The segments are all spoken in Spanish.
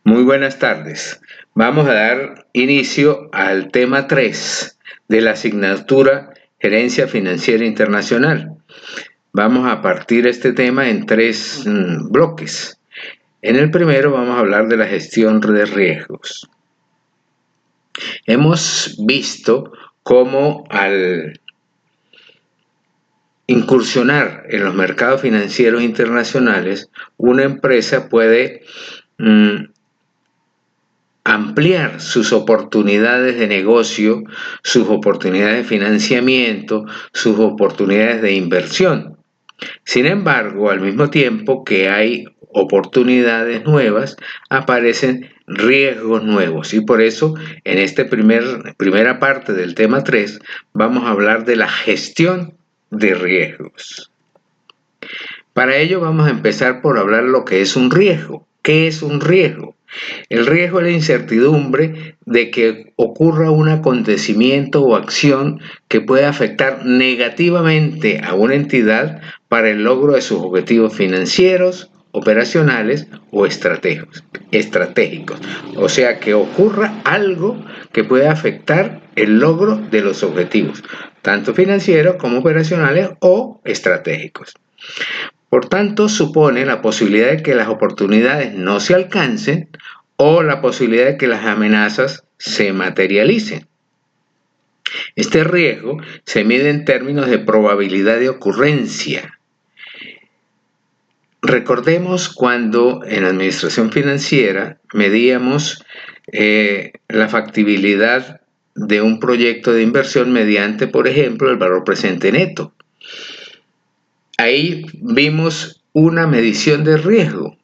Muy buenas tardes. Vamos a dar inicio al tema 3 de la asignatura Gerencia Financiera Internacional. Vamos a partir este tema en tres bloques. En el primero vamos a hablar de la gestión de riesgos. Hemos visto cómo al incursionar en los mercados financieros internacionales, una empresa puede ampliar sus oportunidades de negocio, sus oportunidades de financiamiento, sus oportunidades de inversión. Sin embargo, al mismo tiempo que hay oportunidades nuevas, aparecen riesgos nuevos. Y por eso, en esta primera parte del tema 3, vamos a hablar de la gestión de riesgos. Para ello vamos a empezar por hablar lo que es un riesgo. ¿Qué es un riesgo? El riesgo es la incertidumbre de que ocurra un acontecimiento o acción que pueda afectar negativamente a una entidad para el logro de sus objetivos financieros, operacionales o estratégicos. O sea, que ocurra algo que pueda afectar el logro de los objetivos, tanto financieros como operacionales o estratégicos. Por tanto, supone la posibilidad de que las oportunidades no se alcancen o la posibilidad de que las amenazas se materialicen. Este riesgo se mide en términos de probabilidad de ocurrencia. Recordemos cuando en administración financiera medíamos la factibilidad de un proyecto de inversión mediante, por ejemplo, el valor presente neto. Ahí vimos una medición de riesgo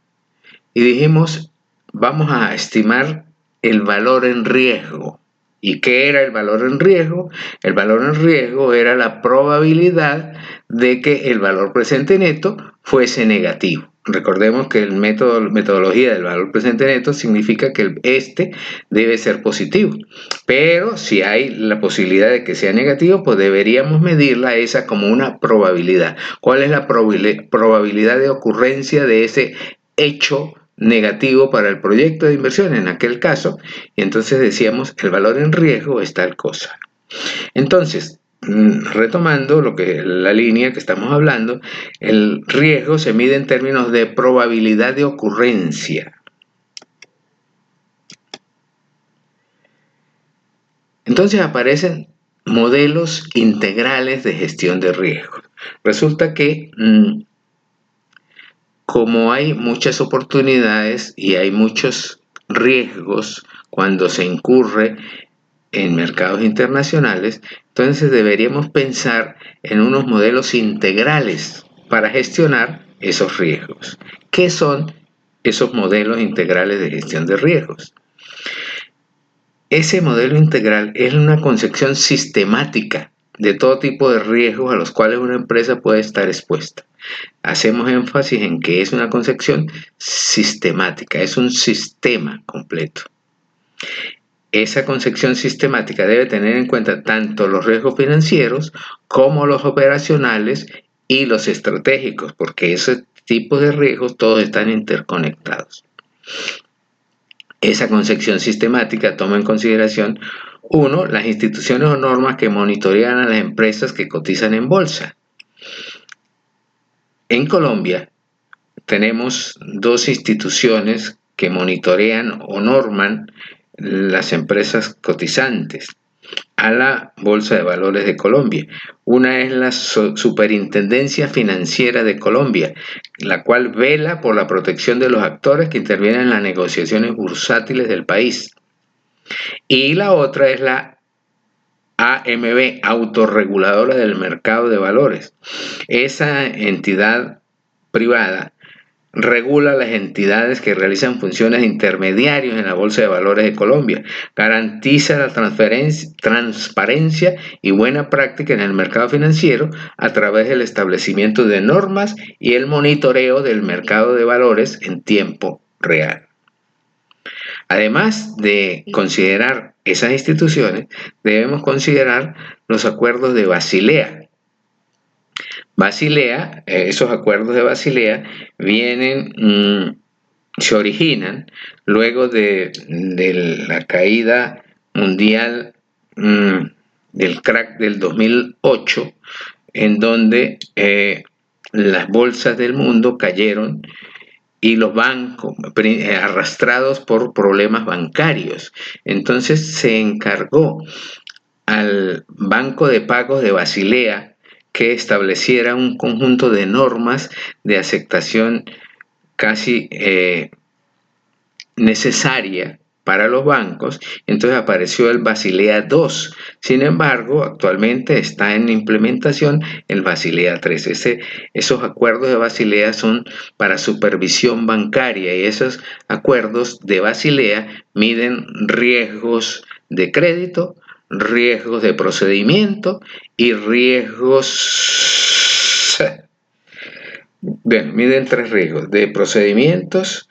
y dijimos, vamos a estimar el valor en riesgo. ¿Y qué era el valor en riesgo? El valor en riesgo era la probabilidad de que el valor presente neto fuese negativo. Recordemos que la metodología del valor presente neto significa que este debe ser positivo. Pero si hay la posibilidad de que sea negativo, pues deberíamos medirla esa como una probabilidad. ¿Cuál es la probabilidad de ocurrencia de ese hecho negativo para el proyecto de inversión en aquel caso? Y entonces decíamos el valor en riesgo es tal cosa. Entonces, retomando la línea que estamos hablando, el riesgo se mide en términos de probabilidad de ocurrencia. Entonces aparecen modelos integrales de gestión de riesgos. Resulta que como hay muchas oportunidades y hay muchos riesgos cuando se incurre en mercados internacionales, entonces deberíamos pensar en unos modelos integrales para gestionar esos riesgos. ¿Qué son esos modelos integrales de gestión de riesgos? Ese modelo integral es una concepción sistemática de todo tipo de riesgos a los cuales una empresa puede estar expuesta. Hacemos énfasis en que es una concepción sistemática, es un sistema completo. Esa concepción sistemática debe tener en cuenta tanto los riesgos financieros como los operacionales y los estratégicos, porque esos tipos de riesgos todos están interconectados. Esa concepción sistemática toma en consideración, uno, las instituciones o normas que monitorean a las empresas que cotizan en bolsa. En Colombia tenemos dos instituciones que monitorean o norman las empresas cotizantes a la Bolsa de Valores de Colombia. Una es la Superintendencia Financiera de Colombia, la cual vela por la protección de los actores que intervienen en las negociaciones bursátiles del país. Y la otra es la AMB, Autorreguladora del Mercado de Valores. Esa entidad privada regula las entidades que realizan funciones de intermediarios en la Bolsa de Valores de Colombia, garantiza la transparencia y buena práctica en el mercado financiero a través del establecimiento de normas y el monitoreo del mercado de valores en tiempo real. Además de considerar esas instituciones, debemos considerar los acuerdos de Basilea. Esos acuerdos de Basilea vienen se originan luego de la caída mundial, del crack del 2008, en donde las bolsas del mundo cayeron y los bancos arrastrados por problemas bancarios. Entonces se encargó al Banco de Pagos de Basilea que estableciera un conjunto de normas de aceptación casi necesaria para los bancos. Entonces apareció el Basilea II. Sin embargo, actualmente está en implementación el Basilea III. Esos acuerdos de Basilea son para supervisión bancaria, y esos acuerdos de Basilea miden riesgos de crédito, riesgos de procedimiento y riesgos... Bueno, miden 3 riesgos: de procedimientos,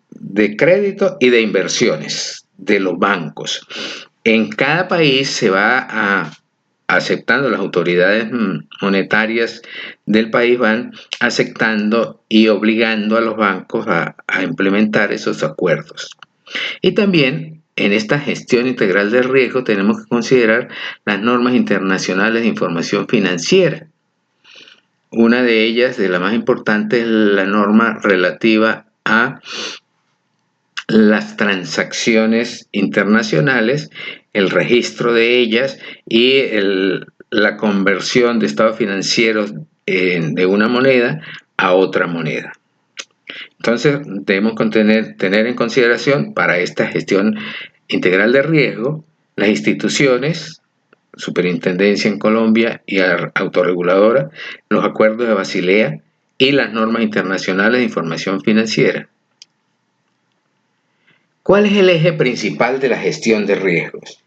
de crédito y de inversiones de los bancos. En cada país se va aceptando, las autoridades monetarias del país van aceptando y obligando a los bancos a implementar esos acuerdos. Y también en esta gestión integral de riesgo tenemos que considerar las normas internacionales de información financiera. Una de ellas, de la más importante, es la norma relativa a las transacciones internacionales, el registro de ellas y la conversión de estados financieros de una moneda a otra moneda. Entonces, debemos tener en consideración para esta gestión integral de riesgo las instituciones, Superintendencia en Colombia y autorreguladora, los acuerdos de Basilea y las normas internacionales de información financiera. ¿Cuál es el eje principal de la gestión de riesgos?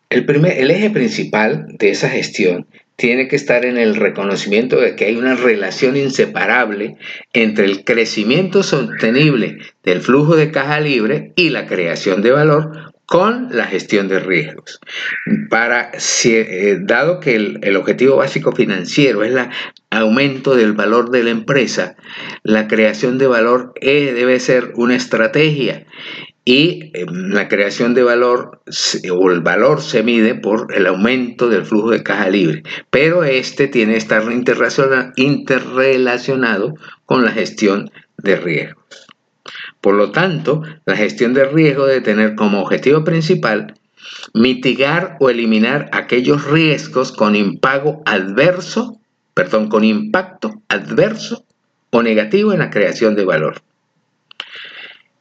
El eje principal de esa gestión tiene que estar en el reconocimiento de que hay una relación inseparable entre el crecimiento sostenible del flujo de caja libre y la creación de valor con la gestión de riesgos. Dado que el objetivo básico financiero es el aumento del valor de la empresa, la creación de valor debe ser una estrategia. Y la creación de valor o el valor se mide por el aumento del flujo de caja libre, pero este tiene que estar interrelacionado con la gestión de riesgos. Por lo tanto, la gestión de riesgo debe tener como objetivo principal mitigar o eliminar aquellos riesgos con impacto adverso o negativo en la creación de valor.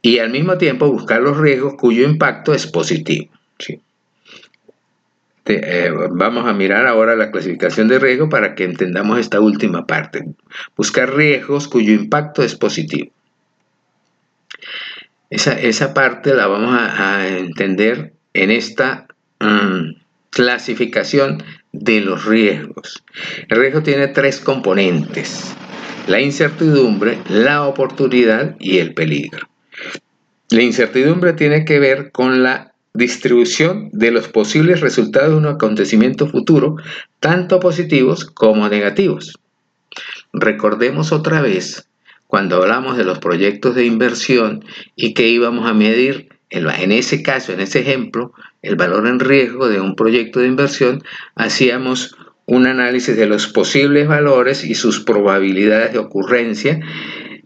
Y al mismo tiempo buscar los riesgos cuyo impacto es positivo. ¿Sí? Vamos a mirar ahora la clasificación de riesgo para que entendamos esta última parte. Buscar riesgos cuyo impacto es positivo. Esa parte la vamos a entender en esta clasificación de los riesgos. El riesgo tiene 3 componentes: la incertidumbre, la oportunidad y el peligro. La incertidumbre tiene que ver con la distribución de los posibles resultados de un acontecimiento futuro, tanto positivos como negativos. Recordemos otra vez cuando hablamos de los proyectos de inversión y que íbamos a medir, en ese caso, en ese ejemplo, el valor en riesgo de un proyecto de inversión. Hacíamos un análisis de los posibles valores y sus probabilidades de ocurrencia.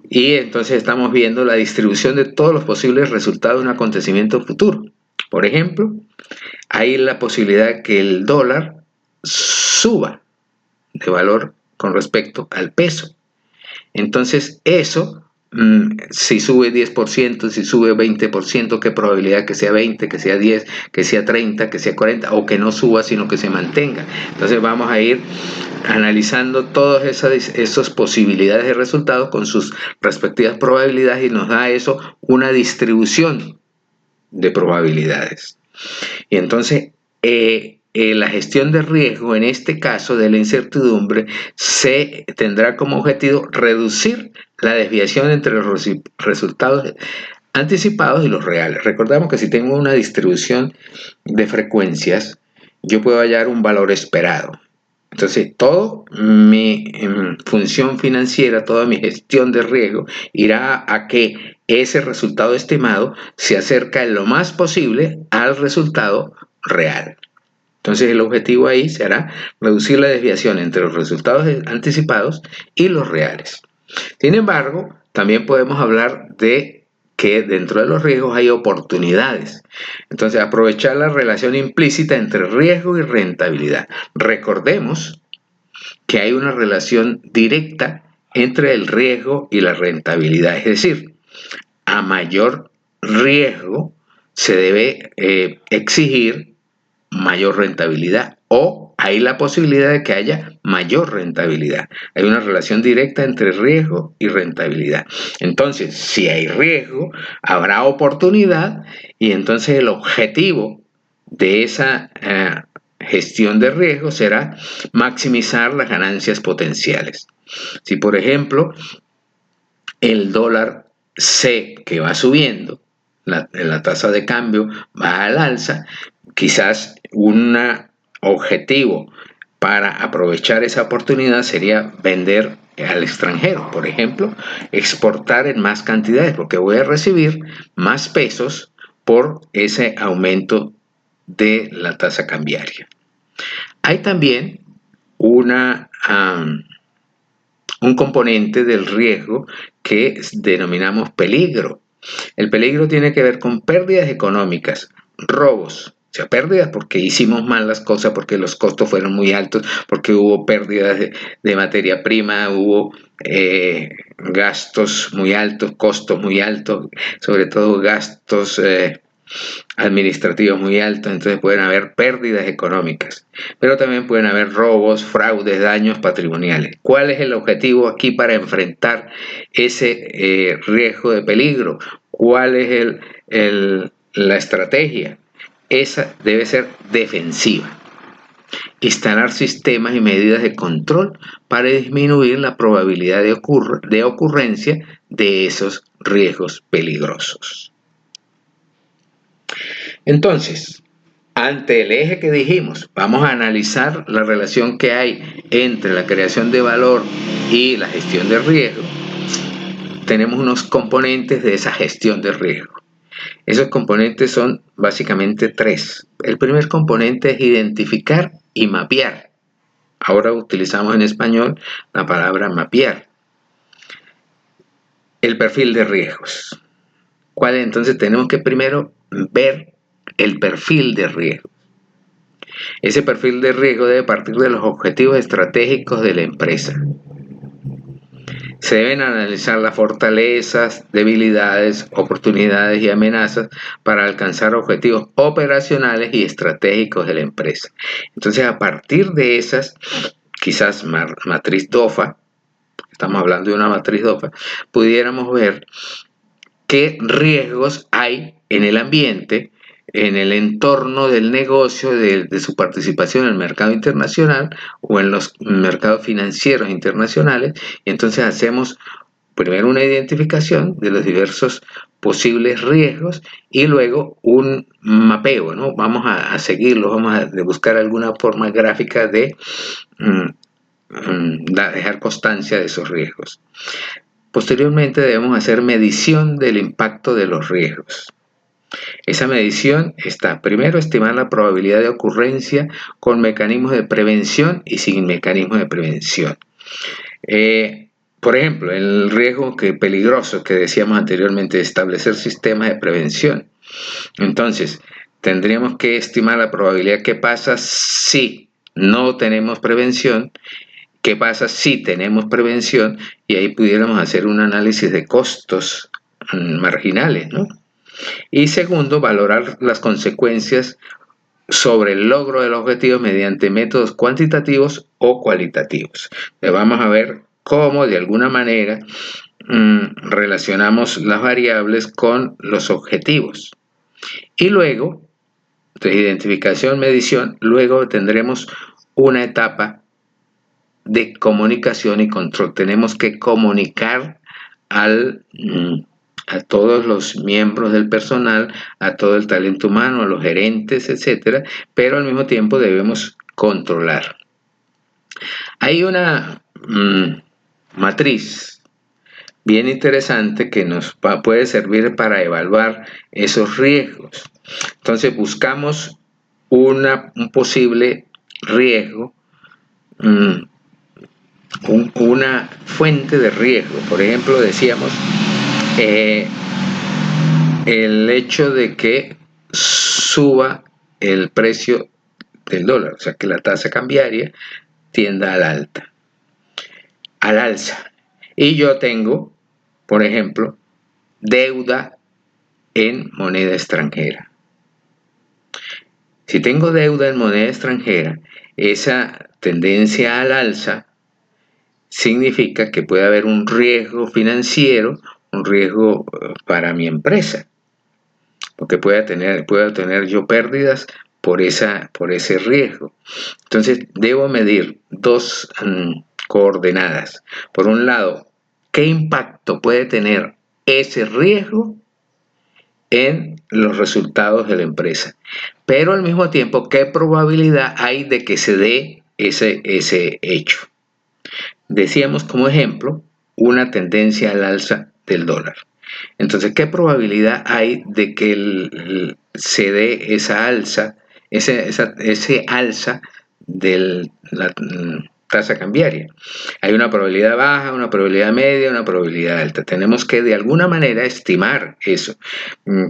Y entonces estamos viendo la distribución de todos los posibles resultados de un acontecimiento futuro. Por ejemplo, hay la posibilidad que el dólar suba de valor con respecto al peso. Entonces eso, si sube 10%, si sube 20%, ¿qué probabilidad que sea 20, que sea 10, que sea 30, que sea 40, o que no suba sino que se mantenga? Entonces vamos a ir analizando todas esas posibilidades de resultados con sus respectivas probabilidades, y nos da eso una distribución de probabilidades. Y entonces la gestión de riesgo, en este caso de la incertidumbre, se tendrá como objetivo reducir la desviación entre los resultados anticipados y los reales. Recordamos que si tengo una distribución de frecuencias, yo puedo hallar un valor esperado. Entonces, toda mi función financiera, toda mi gestión de riesgo irá a que ese resultado estimado se acerque lo más posible al resultado real. Entonces, el objetivo ahí será reducir la desviación entre los resultados anticipados y los reales. Sin embargo, también podemos hablar de que dentro de los riesgos hay oportunidades. Entonces, aprovechar la relación implícita entre riesgo y rentabilidad. Recordemos que hay una relación directa entre el riesgo y la rentabilidad. Es decir, a mayor riesgo se debe exigir mayor rentabilidad o hay la posibilidad de que haya mayor rentabilidad. Hay una relación directa entre riesgo y rentabilidad. Entonces, si hay riesgo, habrá oportunidad y entonces el objetivo de esa gestión de riesgo será maximizar las ganancias potenciales. Si, por ejemplo, el dólar C que va subiendo, la tasa de cambio va al alza, quizás un objetivo para aprovechar esa oportunidad sería vender al extranjero, por ejemplo, exportar en más cantidades, porque voy a recibir más pesos por ese aumento de la tasa cambiaria. Hay también un componente del riesgo que denominamos peligro. El peligro tiene que ver con pérdidas económicas, robos, o sea, pérdidas porque hicimos mal las cosas, porque los costos fueron muy altos, porque hubo pérdidas de materia prima, hubo gastos muy altos, costos muy altos, sobre todo gastos administrativos muy altos, entonces pueden haber pérdidas económicas, pero también pueden haber robos, fraudes, daños patrimoniales. ¿Cuál es el objetivo aquí para enfrentar ese riesgo de peligro? ¿Cuál es la estrategia? Esa debe ser defensiva. Instalar sistemas y medidas de control para disminuir la probabilidad de ocurrencia de esos riesgos peligrosos. Entonces, ante el eje que dijimos, vamos a analizar la relación que hay entre la creación de valor y la gestión de riesgo. Tenemos unos componentes de esa gestión de riesgo. Esos componentes son básicamente tres. El primer componente es identificar y mapear. Ahora utilizamos en español la palabra mapear. El perfil de riesgos. Entonces tenemos que primero ver el perfil de riesgo. Ese perfil de riesgo debe partir de los objetivos estratégicos de la empresa. Se deben analizar las fortalezas, debilidades, oportunidades y amenazas para alcanzar objetivos operacionales y estratégicos de la empresa. Entonces, a partir de esas, quizás matriz DOFA, estamos hablando de una matriz DOFA, pudiéramos ver qué riesgos hay en el ambiente, en el entorno del negocio, de su participación en el mercado internacional o en los mercados financieros internacionales. Y entonces hacemos primero una identificación de los diversos posibles riesgos y luego un mapeo, ¿no? Vamos a seguirlo, vamos a buscar alguna forma gráfica de dejar constancia de esos riesgos. Posteriormente debemos hacer medición del impacto de los riesgos. Esa medición está, primero, estimar la probabilidad de ocurrencia con mecanismos de prevención y sin mecanismos de prevención. Por ejemplo, el riesgo peligroso que decíamos anteriormente de establecer sistemas de prevención. Entonces, tendríamos que estimar la probabilidad que pasa si no tenemos prevención, qué pasa si tenemos prevención, y ahí pudiéramos hacer un análisis de costos marginales, ¿no? Y segundo, valorar las consecuencias sobre el logro del objetivo mediante métodos cuantitativos o cualitativos. Vamos a ver cómo de alguna manera relacionamos las variables con los objetivos. Y luego, de identificación, medición, luego tendremos una etapa de comunicación y control. Tenemos que comunicar a todos los miembros del personal, a todo el talento humano, a los gerentes, etcétera, pero al mismo tiempo debemos controlar. Hay una matriz bien interesante que nos puede servir para evaluar esos riesgos. Entonces buscamos un posible riesgo, una fuente de riesgo. Por ejemplo, decíamos el hecho de que suba el precio del dólar, o sea que la tasa cambiaria tienda al alza. Y yo tengo, por ejemplo, deuda en moneda extranjera. Si tengo deuda en moneda extranjera, esa tendencia al alza significa que puede haber un riesgo financiero, un riesgo para mi empresa, porque puedo tener yo pérdidas por ese riesgo. Entonces, debo medir dos coordenadas. Por un lado, ¿qué impacto puede tener ese riesgo en los resultados de la empresa? Pero al mismo tiempo, ¿qué probabilidad hay de que se dé ese hecho? Decíamos como ejemplo una tendencia al alza del dólar. Entonces, ¿qué probabilidad hay de que se dé esa alza, ese alza de la tasa cambiaria? Hay una probabilidad baja, una probabilidad media, una probabilidad alta. Tenemos que de alguna manera estimar eso,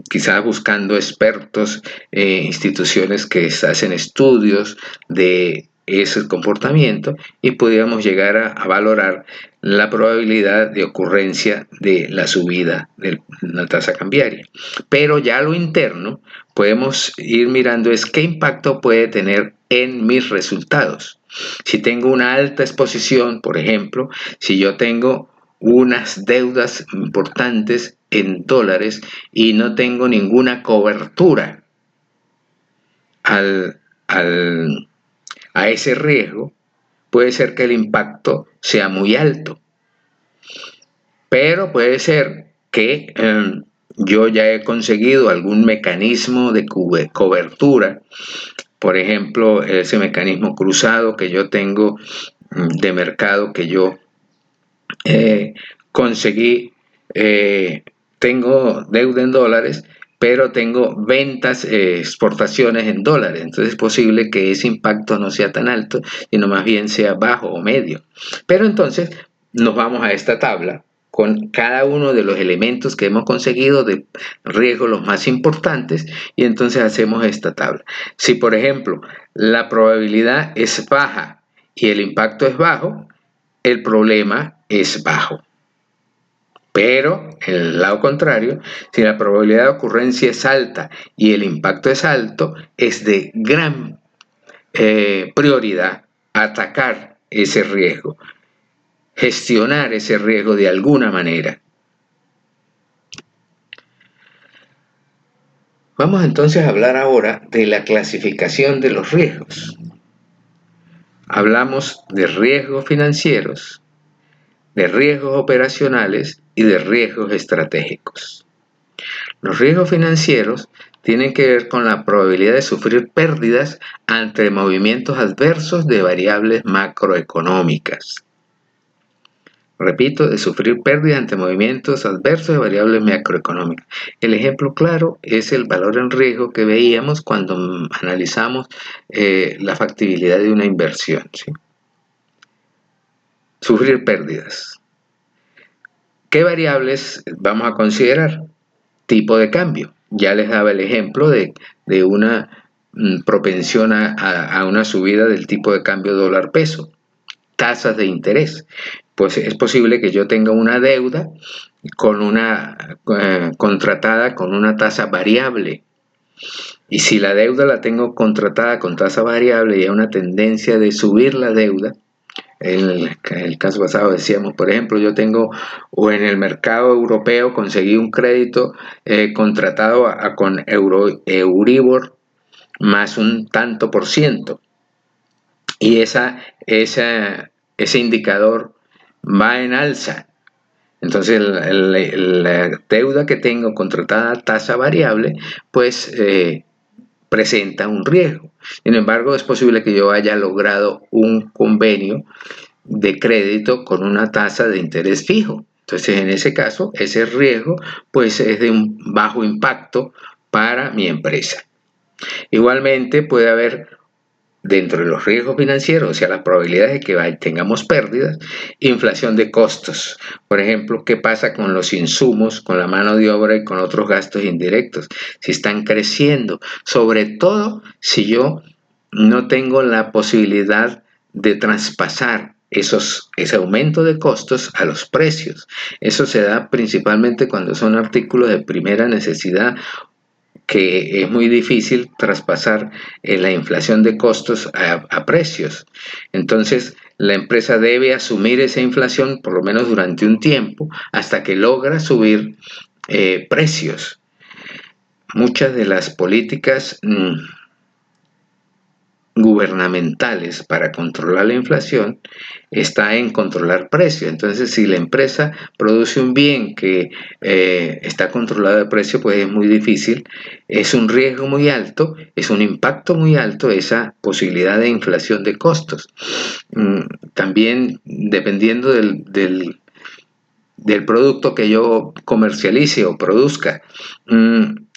quizás buscando expertos, instituciones que hacen estudios de ese comportamiento y podríamos llegar a valorar la probabilidad de ocurrencia de la subida de la tasa cambiaria. Pero ya a lo interno podemos ir mirando es qué impacto puede tener en mis resultados. Si tengo una alta exposición, por ejemplo, si yo tengo unas deudas importantes en dólares y no tengo ninguna cobertura a ese riesgo, puede ser que el impacto sea muy alto. Pero puede ser que yo ya he conseguido algún mecanismo de cobertura, por ejemplo, ese mecanismo cruzado que yo tengo de mercado que yo conseguí, tengo deuda en dólares, pero tengo ventas, exportaciones en dólares. Entonces es posible que ese impacto no sea tan alto, sino más bien sea bajo o medio. Pero entonces nos vamos a esta tabla con cada uno de los elementos que hemos conseguido de riesgo los más importantes y entonces hacemos esta tabla. Si por ejemplo la probabilidad es baja y el impacto es bajo, el problema es bajo. Pero, en el lado contrario, si la probabilidad de ocurrencia es alta y el impacto es alto, es de gran prioridad atacar ese riesgo, gestionar ese riesgo de alguna manera. Vamos entonces a hablar ahora de la clasificación de los riesgos. Hablamos de riesgos financieros, de riesgos operacionales y de riesgos estratégicos. Los riesgos financieros tienen que ver con la probabilidad de sufrir pérdidas ante movimientos adversos de variables macroeconómicas. Repito, de sufrir pérdidas ante movimientos adversos de variables macroeconómicas. El ejemplo claro es el valor en riesgo que veíamos cuando analizamos la factibilidad de una inversión, ¿sí? Sufrir pérdidas. ¿Qué variables vamos a considerar? Tipo de cambio. Ya les daba el ejemplo de una propensión a una subida del tipo de cambio dólar-peso. Tasas de interés. Pues es posible que yo tenga una deuda con contratada con una tasa variable. Y si la deuda la tengo contratada con tasa variable y hay una tendencia de subir la deuda, en el caso pasado decíamos, por ejemplo, yo tengo, o en el mercado europeo conseguí un crédito contratado con Euribor más un tanto por ciento. Y ese indicador va en alza. Entonces la deuda que tengo contratada a tasa variable, pues presenta un riesgo. Sin embargo, es posible que yo haya logrado un convenio de crédito con una tasa de interés fijo. Entonces, en ese caso, ese riesgo pues es de un bajo impacto para mi empresa. Igualmente puede haber dentro de los riesgos financieros, o sea, las probabilidades de que tengamos pérdidas, inflación de costos. Por ejemplo, ¿qué pasa con los insumos, con la mano de obra y con otros gastos indirectos? Si están creciendo, sobre todo si yo no tengo la posibilidad de traspasar ese aumento de costos a los precios. Eso se da principalmente cuando son artículos de primera necesidad, que es muy difícil traspasar la inflación de costos a precios. Entonces, la empresa debe asumir esa inflación por lo menos durante un tiempo hasta que logra subir precios. Muchas de las políticas gubernamentales para controlar la inflación está en controlar precios. Entonces, si la empresa produce un bien que está controlado de precio, pues es muy difícil, es un riesgo muy alto, es un impacto muy alto esa posibilidad de inflación de costos. También, dependiendo del producto que yo comercialice o produzca,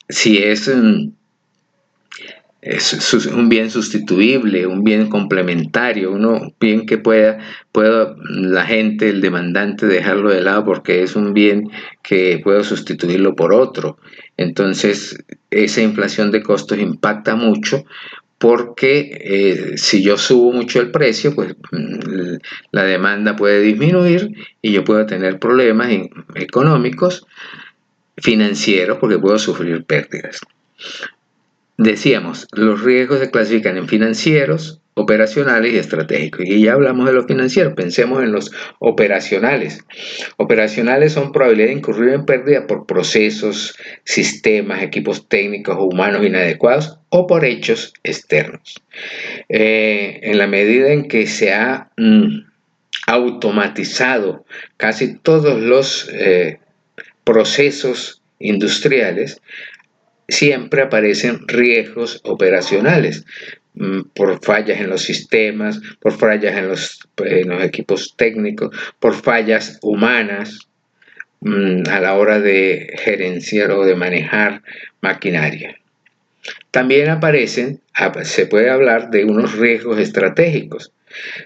si es un bien sustituible, un bien complementario, un bien que pueda la gente, el demandante, dejarlo de lado porque es un bien que puedo sustituirlo por otro. Entonces, esa inflación de costos impacta mucho porque si yo subo mucho el precio, pues la demanda puede disminuir y yo puedo tener problemas económicos, financieros, porque puedo sufrir pérdidas. Decíamos, los riesgos se clasifican en financieros, operacionales y estratégicos. Y ya hablamos de los financieros, pensemos en los operacionales. Operacionales son probabilidad de incurrir en pérdida por procesos, sistemas, equipos técnicos o humanos inadecuados o por hechos externos. En la medida en que se ha automatizado casi todos los procesos industriales, siempre aparecen riesgos operacionales por fallas en los sistemas, por fallas en los equipos técnicos, por fallas humanas a la hora de gerenciar o de manejar maquinaria. También se puede hablar de unos riesgos estratégicos,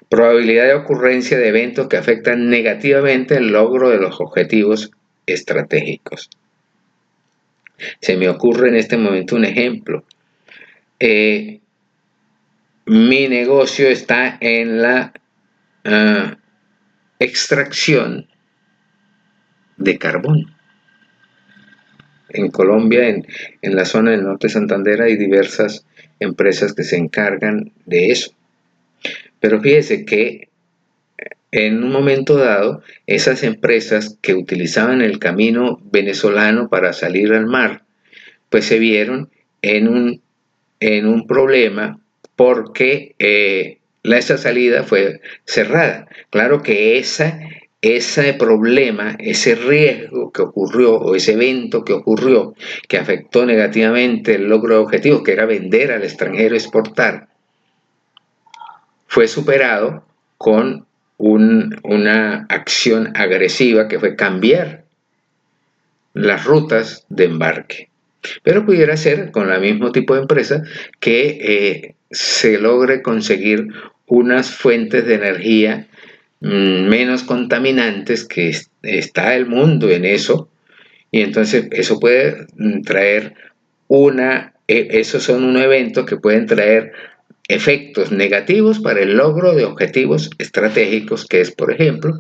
probabilidad de ocurrencia de eventos que afectan negativamente el logro de los objetivos estratégicos. Se me ocurre en este momento un ejemplo. Mi negocio está en la extracción de carbón. En Colombia, en la zona del norte de Santander, hay diversas empresas que se encargan de eso. Pero fíjese que en un momento dado, esas empresas que utilizaban el camino venezolano para salir al mar, pues se vieron en un problema porque esa salida fue cerrada. Claro que ese problema, ese riesgo que ocurrió o ese evento que ocurrió que afectó negativamente el logro de objetivos, que era vender al extranjero, exportar, fue superado con una acción agresiva que fue cambiar las rutas de embarque. Pero pudiera ser con el mismo tipo de empresa que se logre conseguir unas fuentes de energía menos contaminantes, que está el mundo en eso, y entonces eso puede traer esos son un evento que pueden traer efectos negativos para el logro de objetivos estratégicos, que es, por ejemplo,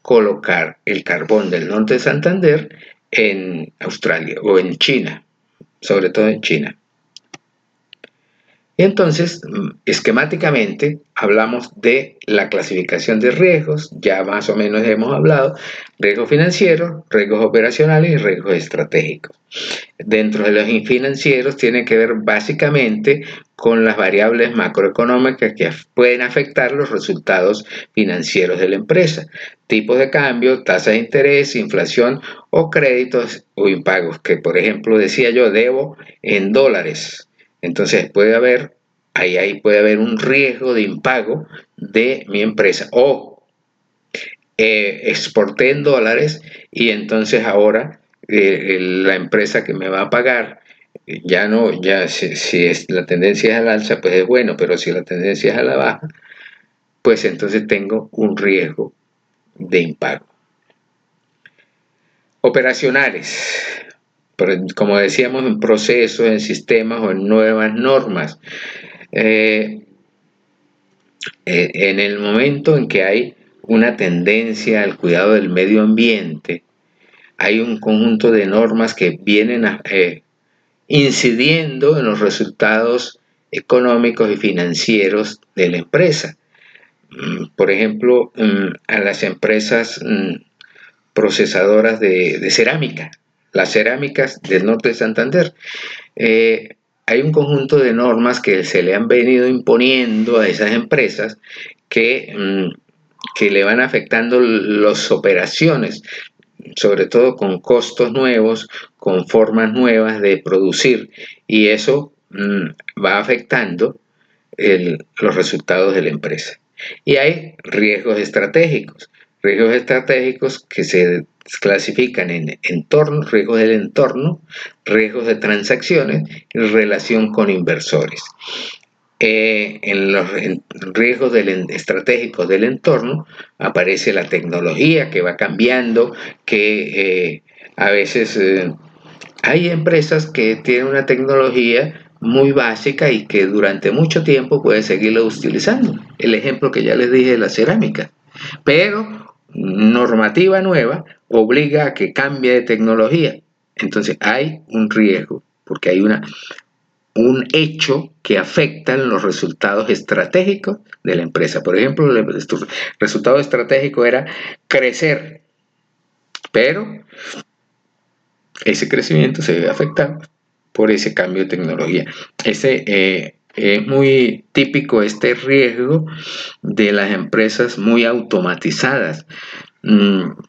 colocar el carbón del norte de Santander en Australia o en China, sobre todo en China. Entonces, esquemáticamente, hablamos de la clasificación de riesgos, ya más o menos hemos hablado, riesgos financieros, riesgos operacionales y riesgos estratégicos. Dentro de los financieros tiene que ver básicamente con las variables macroeconómicas que pueden afectar los resultados financieros de la empresa, tipos de cambio, tasas de interés, inflación o créditos o impagos, que por ejemplo decía yo, debo en dólares. Entonces puede haber ahí puede haber un riesgo de impago de mi empresa. O exporté en dólares y entonces ahora la empresa que me va a pagar ya no, ya si es, la tendencia es al alza, pues es bueno, pero si la tendencia es a la baja, pues entonces tengo un riesgo de impago. Operacionales, como decíamos, en procesos, en sistemas o en nuevas normas. En el momento en que hay una tendencia al cuidado del medio ambiente, hay un conjunto de normas que vienen incidiendo en los resultados económicos y financieros de la empresa. Por ejemplo, a las empresas procesadoras de cerámica, las cerámicas del norte de Santander. Hay un conjunto de normas que se le han venido imponiendo a esas empresas que le van afectando las operaciones, sobre todo con costos nuevos, con formas nuevas de producir, y eso va afectando los resultados de la empresa. Y hay riesgos estratégicos que se clasifican en riesgos del entorno, riesgos de transacciones y relación con inversores. En los riesgos estratégicos del entorno aparece la tecnología que va cambiando, que a veces hay empresas que tienen una tecnología muy básica y que durante mucho tiempo puede seguirla utilizando. El ejemplo que ya les dije de la cerámica. Pero normativa nueva obliga a que cambie de tecnología. Entonces hay un riesgo porque hay un hecho que afecta los resultados estratégicos de la empresa. Por ejemplo, el resultado estratégico era crecer, pero ese crecimiento se ve afectado por ese cambio de tecnología. Es muy típico este riesgo de las empresas muy automatizadas,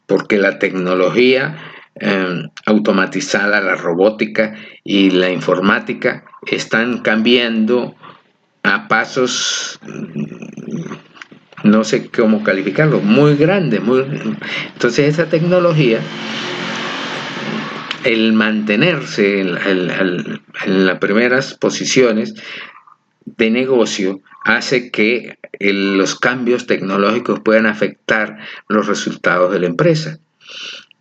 porque la tecnología automatizada, la robótica y la informática están cambiando a pasos, no sé cómo calificarlo, muy grandes. Entonces esa tecnología, el mantenerse en las primeras posiciones de negocio, hace que los cambios tecnológicos puedan afectar los resultados de la empresa.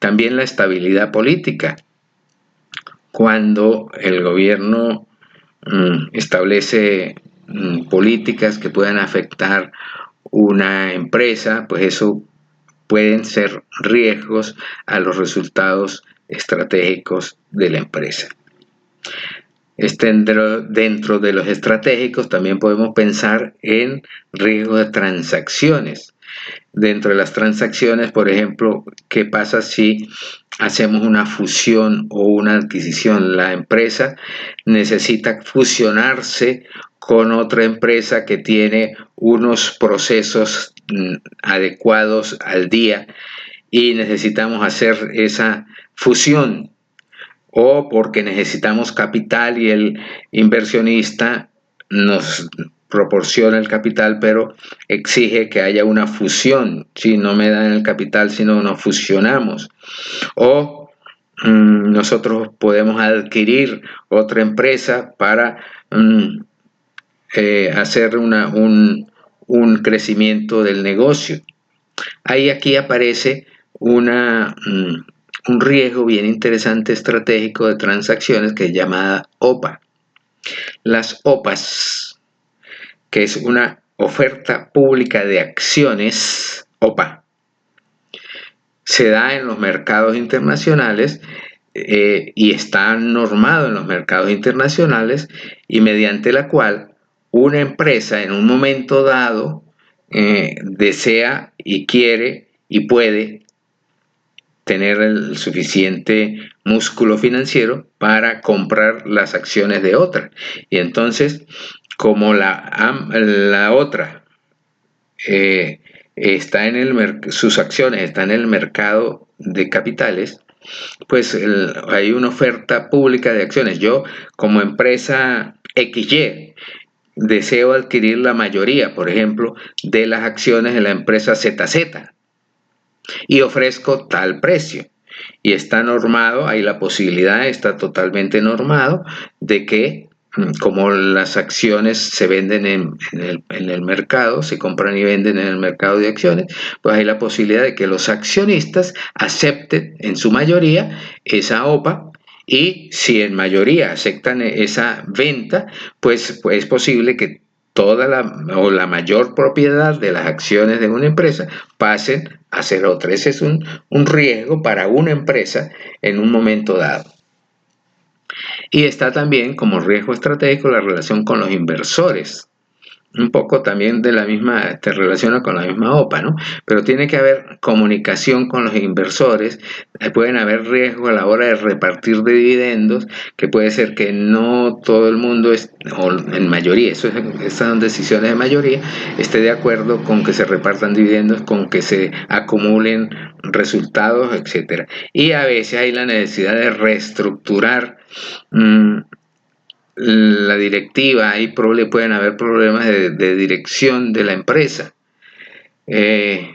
También la estabilidad política. Cuando el gobierno establece políticas que puedan afectar una empresa, pues eso pueden ser riesgos a los resultados estratégicos de la empresa. Dentro de los estratégicos también podemos pensar en riesgos de transacciones. Dentro de las transacciones, por ejemplo, ¿qué pasa si hacemos una fusión o una adquisición? La empresa necesita fusionarse con otra empresa que tiene unos procesos adecuados al día y necesitamos hacer esa fusión, o porque necesitamos capital y el inversionista nos proporciona el capital, pero exige que haya una fusión. Si no me dan el capital, sino nos fusionamos. O nosotros podemos adquirir otra empresa para hacer un crecimiento del negocio. Ahí aquí aparece un riesgo bien interesante estratégico de transacciones que es llamada OPA. Las OPAs, que es una oferta pública de acciones, OPA, se da en los mercados internacionales y está normado en los mercados internacionales, y mediante la cual una empresa en un momento dado desea y quiere y puede tener el suficiente músculo financiero para comprar las acciones de otra. Y entonces, como la otra sus acciones están en el mercado de capitales, pues hay una oferta pública de acciones. Yo, como empresa XY, deseo adquirir la mayoría, por ejemplo, de las acciones de la empresa ZZ y ofrezco tal precio. Y está normado, hay la posibilidad, está totalmente normado, de que como las acciones se venden en el mercado, se compran y venden en el mercado de acciones, pues hay la posibilidad de que los accionistas acepten en su mayoría esa OPA, y si en mayoría aceptan esa venta, pues es posible que toda la mayor propiedad de las acciones de una empresa pasen a ser otra. Ese es un riesgo para una empresa en un momento dado. Y está también como riesgo estratégico la relación con los inversores. Un poco también te relaciona con la misma OPA, ¿no? Pero tiene que haber comunicación con los inversores. Pueden haber riesgos a la hora de repartir dividendos, que puede ser que no todo el mundo, o en mayoría, estas son decisiones de mayoría, esté de acuerdo con que se repartan dividendos, con que se acumulen resultados, etc. Y a veces hay la necesidad de reestructurar la directiva, pueden haber problemas de dirección de la empresa, de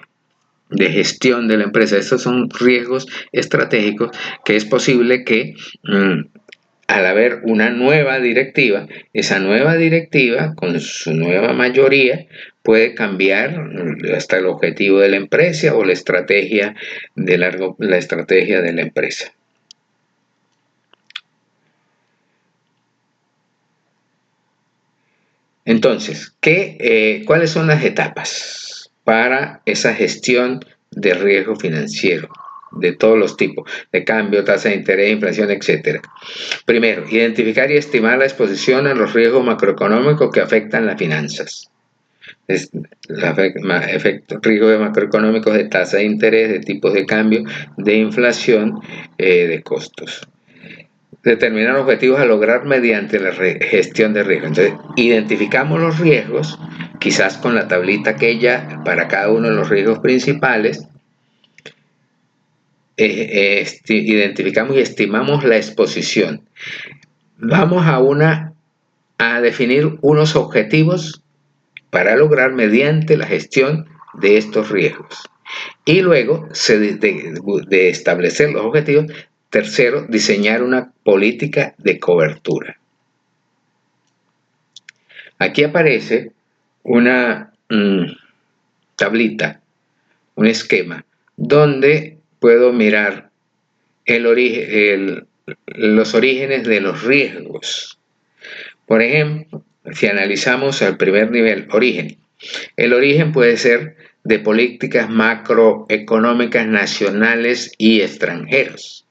gestión de la empresa. Estos son riesgos estratégicos que es posible que al haber una nueva directiva, esa nueva directiva con su nueva mayoría puede cambiar hasta el objetivo de la empresa o la estrategia de la empresa. Entonces, ¿cuáles son las etapas para esa gestión de riesgo financiero de todos los tipos, de cambio, tasa de interés, inflación, etcétera? Primero, identificar y estimar la exposición a los riesgos macroeconómicos que afectan las finanzas. Riesgos macroeconómicos de tasa de interés, de tipos de cambio, de inflación, de costos. Determinar objetivos a lograr mediante la gestión de riesgos. Entonces, identificamos los riesgos, quizás con la tablita aquella para cada uno de los riesgos principales. Identificamos y estimamos la exposición. Vamos a definir unos objetivos para lograr mediante la gestión de estos riesgos. Y luego de establecer los objetivos, tercero, diseñar una política de cobertura. Aquí aparece una tablita, un esquema, donde puedo mirar los orígenes de los riesgos. Por ejemplo, si analizamos al primer nivel, origen. El origen puede ser de políticas macroeconómicas nacionales y extranjeros.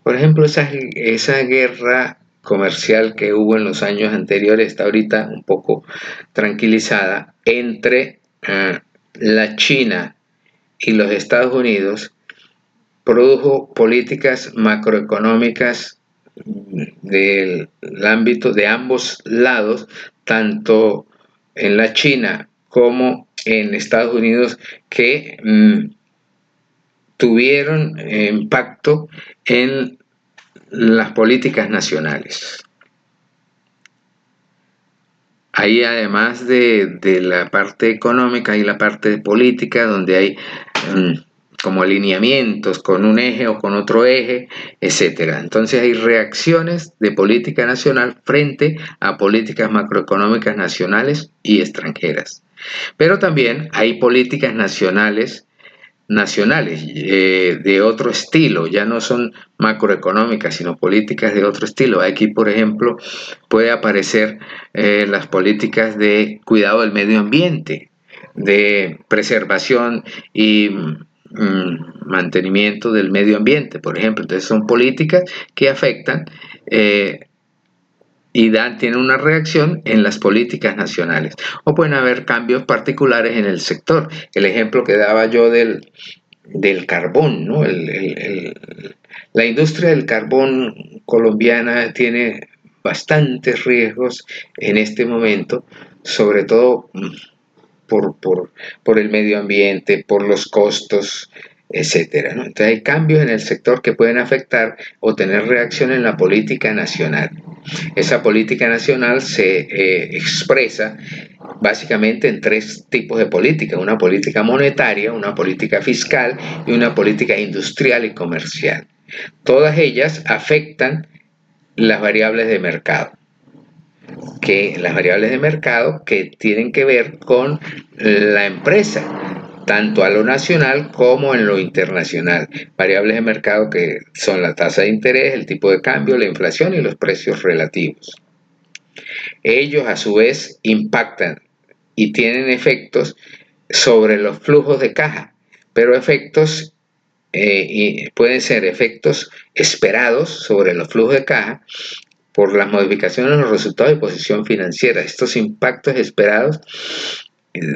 Por ejemplo, esa guerra comercial que hubo en los años anteriores está ahorita un poco tranquilizada entre la China y los Estados Unidos, produjo políticas macroeconómicas del ámbito de ambos lados, tanto en la China como en Estados Unidos, que tuvieron impacto en las políticas nacionales. Ahí, además de la parte económica, hay la parte política, donde hay como alineamientos con un eje o con otro eje, etc. Entonces hay reacciones de política nacional frente a políticas macroeconómicas nacionales y extranjeras. Pero también hay políticas nacionales de otro estilo, ya no son macroeconómicas, sino políticas de otro estilo. Aquí, por ejemplo, puede aparecer las políticas de cuidado del medio ambiente, de preservación y mantenimiento del medio ambiente, por ejemplo. Entonces son políticas que afectan y tienen una reacción en las políticas nacionales. O pueden haber cambios particulares en el sector. El ejemplo que daba yo del carbón, ¿no? La industria del carbón colombiana tiene bastantes riesgos en este momento, sobre todo por el medio ambiente, por los costos, etcétera, ¿no? Entonces hay cambios en el sector que pueden afectar o tener reacción en la política nacional. Esa política nacional se expresa básicamente en tres tipos de política: una política monetaria, una política fiscal y una política industrial y comercial. Todas ellas afectan las variables de mercado, que tienen que ver con la empresa, tanto a lo nacional como en lo internacional. Variables de mercado que son la tasa de interés, el tipo de cambio, la inflación y los precios relativos. Ellos a su vez impactan y tienen efectos sobre los flujos de caja, pero pueden ser efectos esperados sobre los flujos de caja por las modificaciones en los resultados de posición financiera. Estos impactos esperados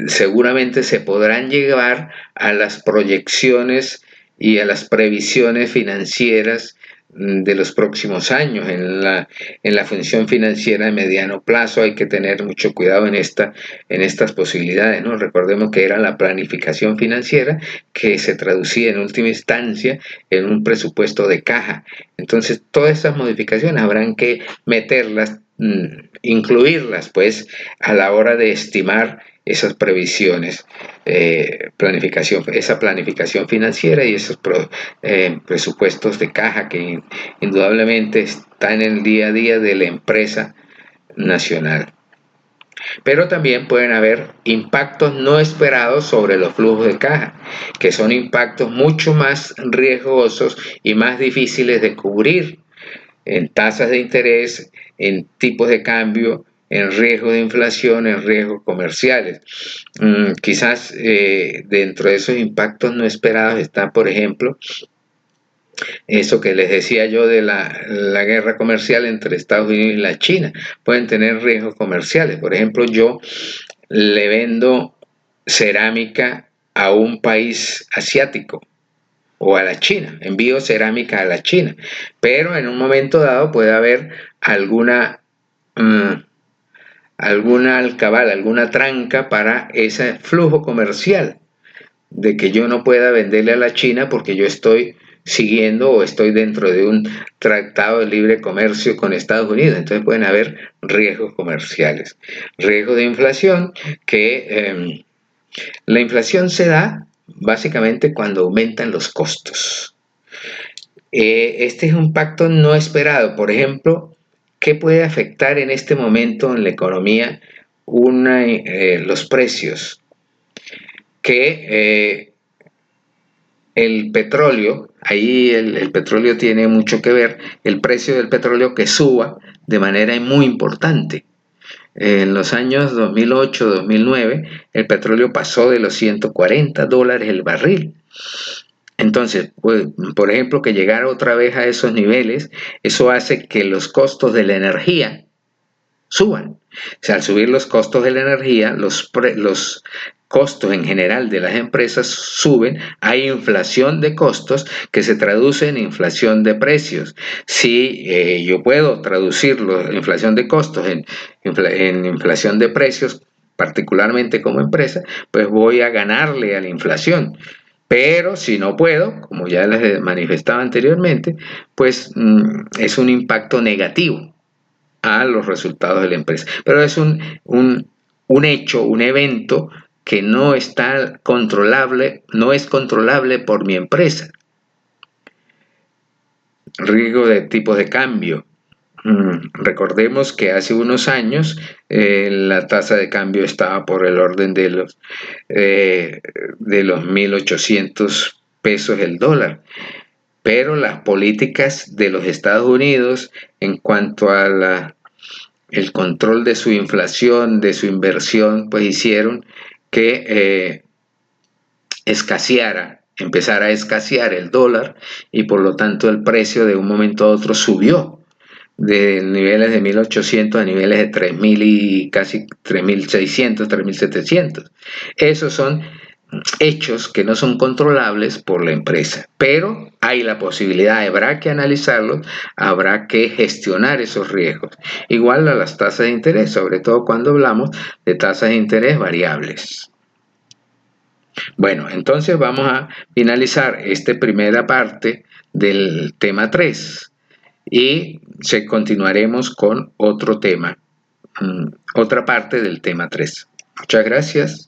seguramente se podrán llevar a las proyecciones y a las previsiones financieras de los próximos años. En la función financiera de mediano plazo hay que tener mucho cuidado en estas posibilidades, ¿no? Recordemos que era la planificación financiera que se traducía en última instancia en un presupuesto de caja. Entonces, todas esas modificaciones habrán que meterlas, incluirlas, pues, a la hora de estimar esas previsiones, esa planificación financiera y esos presupuestos de caja que indudablemente están en el día a día de la empresa nacional. Pero también pueden haber impactos no esperados sobre los flujos de caja, que son impactos mucho más riesgosos y más difíciles de cubrir, en tasas de interés, en tipos de cambio, en riesgo de inflación, en riesgos comerciales. Quizás dentro de esos impactos no esperados está, por ejemplo, eso que les decía yo de la guerra comercial entre Estados Unidos y la China. Pueden tener riesgos comerciales. Por ejemplo, yo le vendo cerámica a un país asiático o a la China, envío cerámica a la China, pero en un momento dado puede haber alguna alcabala, alguna tranca para ese flujo comercial, de que yo no pueda venderle a la China porque yo estoy siguiendo o estoy dentro de un tratado de libre comercio con Estados Unidos. Entonces pueden haber riesgos comerciales. Riesgo de inflación, que la inflación se da básicamente cuando aumentan los costos. Este es un impacto no esperado. Por ejemplo, ¿qué puede afectar en este momento en la economía los precios? Que el petróleo, ahí el petróleo tiene mucho que ver, el precio del petróleo que suba de manera muy importante. En los años 2008-2009, el petróleo pasó de los $140 el barril. Entonces, pues, por ejemplo, que llegar otra vez a esos niveles, eso hace que los costos de la energía suban. O sea, al subir los costos de la energía, los costos en general de las empresas suben, hay inflación de costos que se traduce en inflación de precios. Si yo puedo traducir la inflación de costos en inflación de precios, particularmente como empresa, pues voy a ganarle a la inflación. Pero si no puedo, como ya les manifestaba anteriormente, pues es un impacto negativo a los resultados de la empresa. Pero es un hecho, un evento que no está controlable, no es controlable por mi empresa. Riesgo de tipos de cambio. Recordemos que hace unos años la tasa de cambio estaba por el orden de los 1.800 pesos el dólar. Pero las políticas de los Estados Unidos en cuanto a el control de su inflación, de su inversión, pues hicieron que empezara a escasear el dólar, y por lo tanto el precio de un momento a otro subió de niveles de 1.800 a niveles de 3.000 y casi 3.600, 3.700. Esos son hechos que no son controlables por la empresa, pero hay la posibilidad, habrá que analizarlos, habrá que gestionar esos riesgos. Igual a las tasas de interés, sobre todo cuando hablamos de tasas de interés variables. Bueno, entonces vamos a finalizar esta primera parte del tema 3 y continuaremos con otro tema, otra parte del tema 3. Muchas gracias.